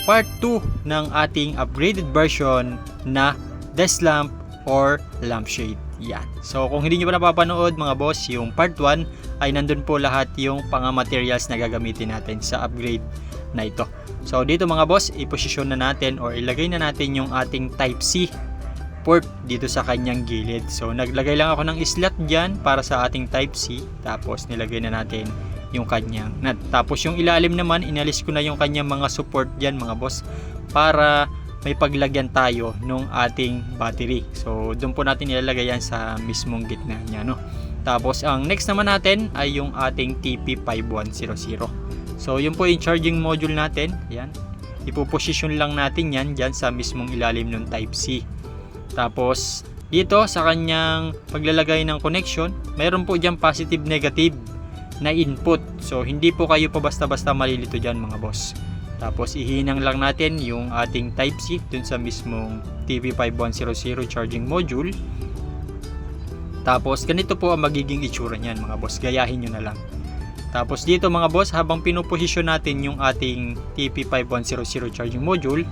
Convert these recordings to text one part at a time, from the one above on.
part 2 ng ating upgraded version na desk lamp or lampshade. Yan. So kung hindi nyo pa napapanood mga boss, yung part 1 ay nandun po lahat yung materials na gagamitin natin sa upgrade na ito. So dito mga boss, iposisyon na natin or ilagay na natin yung ating type C port dito sa kanyang gilid. So naglagay lang ako ng slot dyan para sa ating type C, tapos nilagay na natin yung kanyang nut. Tapos yung ilalim naman, inalis ko na yung kanyang mga support dyan mga boss para may paglagyan tayo nung ating battery. So doon po natin ilalagay yan sa mismong gitna niya, no? Tapos ang next naman natin ay yung ating TP5100. So yun po yung charging module natin. Yan. Ipoposition lang natin yan dyan sa mismong ilalim ng type C. Tapos dito sa kanyang paglalagay ng connection, mayroon po dyan positive negative na input. So hindi po kayo pa basta-basta malilito dyan mga boss. Tapos ihinang lang natin yung ating type C dun sa mismong TP5100 charging module. Tapos ganito po ang magiging itsura niyan mga boss. Gayahin nyo na lang. Tapos dito mga boss, habang pinuposisyon natin yung ating TP5100 charging module,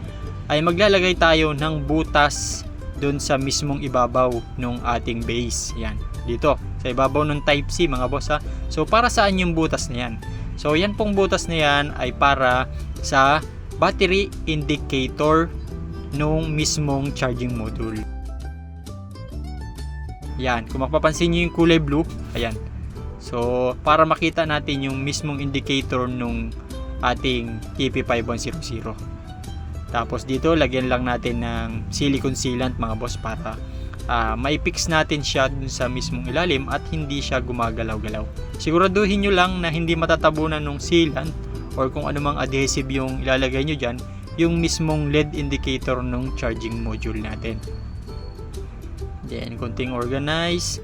ay maglalagay tayo ng butas dun sa mismong ibabaw ng ating base. Yan. Dito sa ibabaw ng type C mga boss ha. So para saan yung butas na yan? So yan pong butas na yan ay para sa battery indicator nung mismong charging module. Yan, kung mapapansin nyo yung kulay blue, ayan. So para makita natin yung mismong indicator nung ating TP5100. Tapos dito lagyan lang natin ng silicone sealant mga boss para maipix natin siya dun sa mismong ilalim at hindi siya gumagalaw-galaw. Siguraduhin nyo lang na hindi matatabunan ng sealant or kung anumang adhesive yung ilalagay nyo dyan, yung mismong LED indicator ng charging module natin. Then konting organize.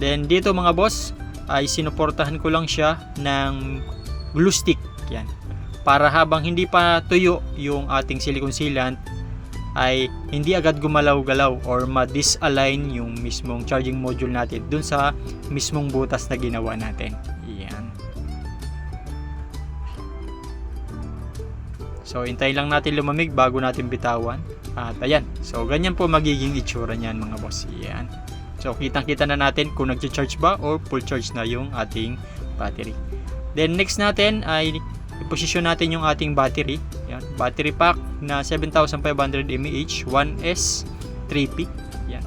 Then dito mga boss ay sinuportahan ko lang siya ng glue stick. Yan. Para habang hindi pa tuyo yung ating silicone sealant ay hindi agad gumalaw-galaw or ma-disalign yung mismong charging module natin dun sa mismong butas na ginawa natin. Yan. So hintayin lang natin lumamig bago natin bitawan. At ayan. So ganyan po magiging itsura niyan mga boss. Yan. So kitang-kita na natin kung nag-charge ba or full charge na yung ating battery. Then next natin ay iposisyon natin yung ating battery. Yan, battery pack na 7500 mAh 1S 3P. Yan.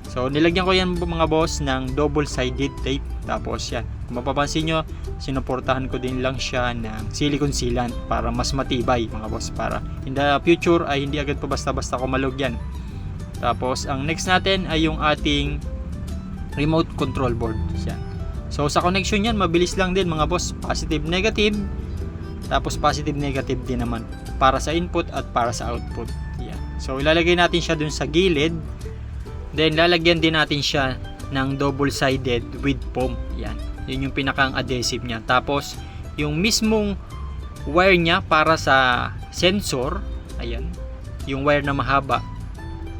So nilagyan ko yan mga boss ng double-sided tape. Tapos yan, kung mapapansin nyo, sinuportahan ko din lang siya ng silicone sealant para mas matibay mga boss, para in the future ay hindi agad pa basta-basta kumalog yan. Tapos ang next natin ay yung ating remote control board. Yan. So sa connection yan, mabilis lang din mga boss, positive negative. Tapos positive negative din naman para sa input at para sa output. Yan. So ilalagay natin siya dun sa gilid. Then lalagyan din natin siya ng double-sided with foam. Yan. Yun yung pinakang adhesive niya. Tapos yung mismong wire niya para sa sensor, ayan, yung wire na mahaba,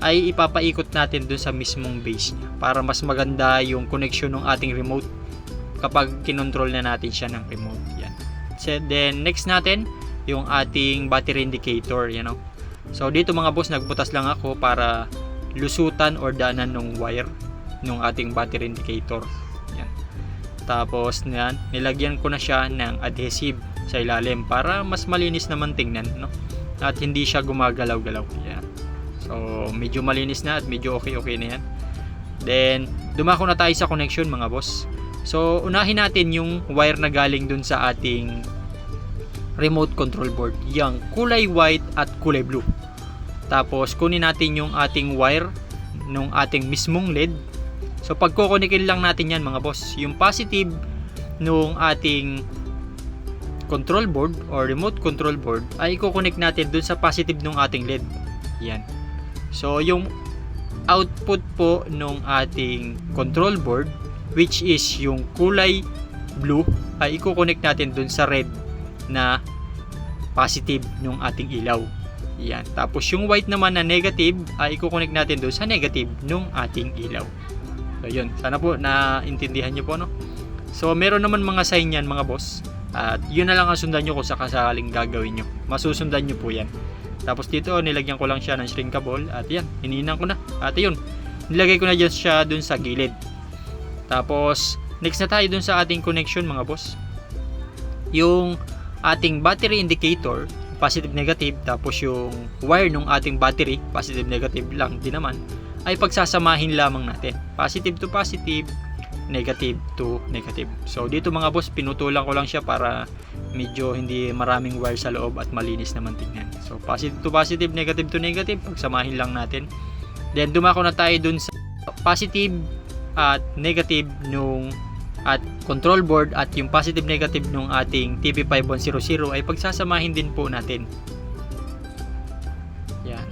ay ipapaikot natin dun sa mismong base niya para mas maganda yung connection ng ating remote kapag kinontrol na natin siya ng remote. Yan. Then next natin yung ating battery indicator, you know. So dito mga boss, nagbutas lang ako para lusutan or daanan ng wire ng ating battery indicator. Yan. Tapos yan, nilagyan ko na siya ng adhesive sa ilalim para mas malinis naman tingnan, no? At hindi siya gumagalaw-galaw. Yan. So medyo malinis na at medyo okay na yan. Then dumako na tayo sa connection mga boss. So unahin natin yung wire na galing dun sa ating remote control board, yung kulay white at kulay blue. Tapos kunin natin yung ating wire nung ating mismong LED. So pagkukonikin lang natin yan mga boss, yung positive nung ating control board or remote control board ay i-connect natin dun sa positive nung ating LED. Yan. So yung output po nung ating control board, which is yung kulay blue, ay i-connect natin dun sa red na positive nung ating ilaw. Yan. Tapos yung white naman na negative ay i-connect natin dun sa negative nung ating ilaw. So yun. Sana po naintindihan nyo po, no? So meron naman mga sign yan mga boss At yun na lang ang sundan nyo kung sakaling gagawin nyo. Masusundan nyo po yan. Tapos dito, nilagyan ko lang siya ng shrinkable. At yan, hinihinan ko na. At yun, nilagay ko na dyan siya dun sa gilid. Tapos, next na tayo dun sa ating connection mga boss. Yung ating battery indicator, positive negative, tapos yung wire ng ating battery, positive negative lang din naman, ay pagsasamahin lamang natin. Positive to positive, negative to negative. So dito mga boss, pinutulan ko lang siya para medyo hindi maraming wire sa loob at malinis naman tingnan. So positive to positive, negative to negative, pagsamahin lang natin. Then dumako na tayo dun sa positive at negative nung at control board at yung positive negative nung ating TP5100 ay pagsasamahin din po natin. Yan.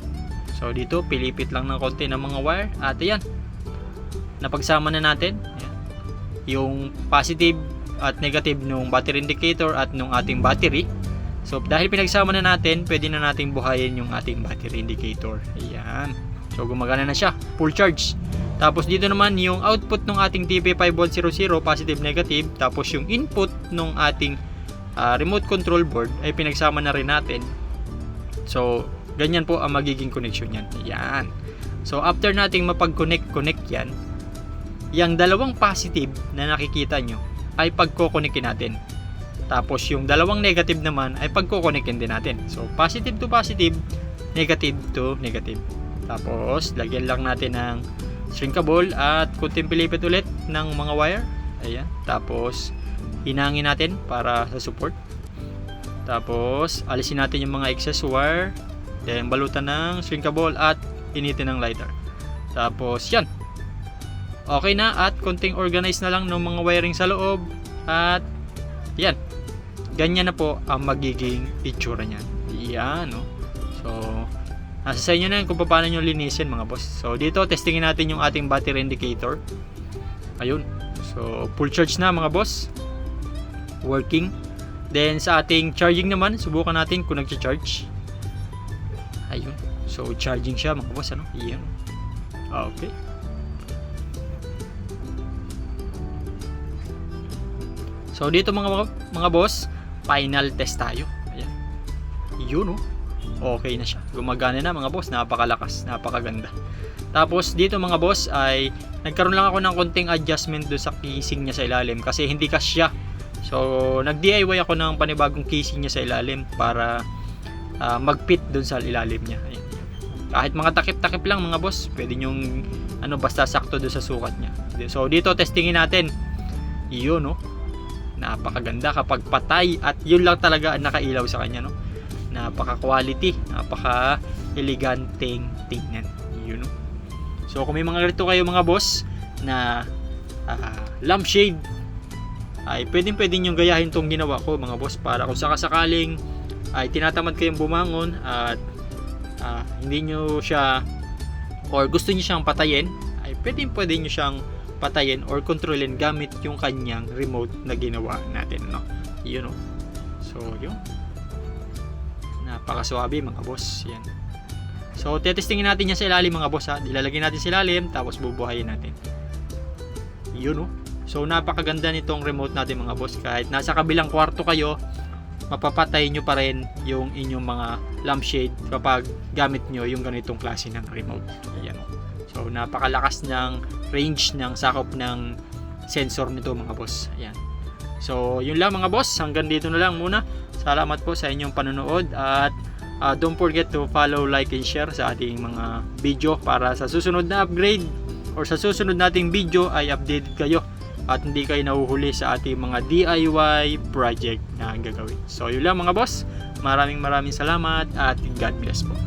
So dito pilipit lang ng konti ng mga wire at ayan, napagsama na natin. Yan. Yung positive at negative nung battery indicator at nung ating battery. So dahil pinagsama na natin, pwede na nating buhayin yung ating battery indicator. Ayan. So gumagana na siya, full charge. Tapos dito naman yung output ng ating TP5100, positive negative, tapos yung input ng ating remote control board ay pinagsama na rin natin. So ganyan po ang magiging connection yan. Ayan. So after nating mapag-connect yan, yung dalawang positive na nakikita nyo ay pagko-connectin natin. Tapos yung dalawang negative naman ay pagko-connectin din natin. So positive to positive, negative to negative. Tapos lagyan lang natin ng shrinkable at kunting pilipit ulit ng mga wire. Ayan. Tapos hinangin natin para sa support. Tapos alisin natin yung mga excess wire. Then balutan ng shrinkable at initin ng lighter. Tapos yan. Okay na at konting organize na lang ng mga wiring sa loob. At yan. Ganyan na po ang magiging itsura niyan. Yan, no? So nasa sa inyo na yun kung paano nyo linisin mga boss. So dito testingin natin yung ating battery indicator. Ayun. So full charge na mga boss. Working. Then sa ating charging naman, subukan natin kung nagcha-charge. Ayun. So charging siya mga boss, ano? Iyan. Okay. So dito mga boss, final test tayo. Ayan. Yun, no? Okay na siya. Gumagana na mga boss, napakalakas, napakaganda. Tapos dito mga boss ay nagkaroon lang ako ng konting adjustment do sa casing niya sa ilalim kasi hindi kasya. So nag-DIY ako ng panibagong casing niya sa ilalim para mag-fit doon sa ilalim niya. Ayan. Kahit mga takip-takip lang mga boss, pwede nyong basta sakto doon sa sukat niya. So dito testingin natin. Iyon, no? Napakaganda kapag patay at yun lang talaga ang nakailaw sa kanya, no? Napaka-quality, napaka-eleganteng tingnan. Yun, no? So kung may mga ganito kayo mga boss na lampshade, ay pwedeng nyo gayahin tong ginawa ko mga boss para kung sakasakaling ay tinatamad kayong bumangon at hindi nyo siya or gusto nyo siyang patayin, ay pwede nyo siyang patayin or kontrolin gamit yung kanyang remote na ginawa natin, no? Yun, no? So yun, napakaswabe mga boss. Yan. So tetestingin natin yan sa ilalim mga boss, ha. Ilalagay natin sa ilalim tapos bubuhayin natin. Yun, no? So napakaganda nitong remote natin mga boss. Kahit nasa kabilang kwarto kayo, mapapatay nyo pa rin yung inyong mga lampshade kapag gamit nyo yung ganitong klase ng remote. Ayan. So napakalakas ng range ng sakop ng sensor nito mga boss. Ayan. So yun lang mga boss, hanggang dito na lang muna. Salamat po sa inyong panonood at don't forget to follow, like, and share sa ating mga video para sa susunod na upgrade or sa susunod nating video ay updated kayo at hindi kayo nahuhuli sa ating mga DIY project na gagawin. So yun lang mga boss, maraming salamat at God bless po.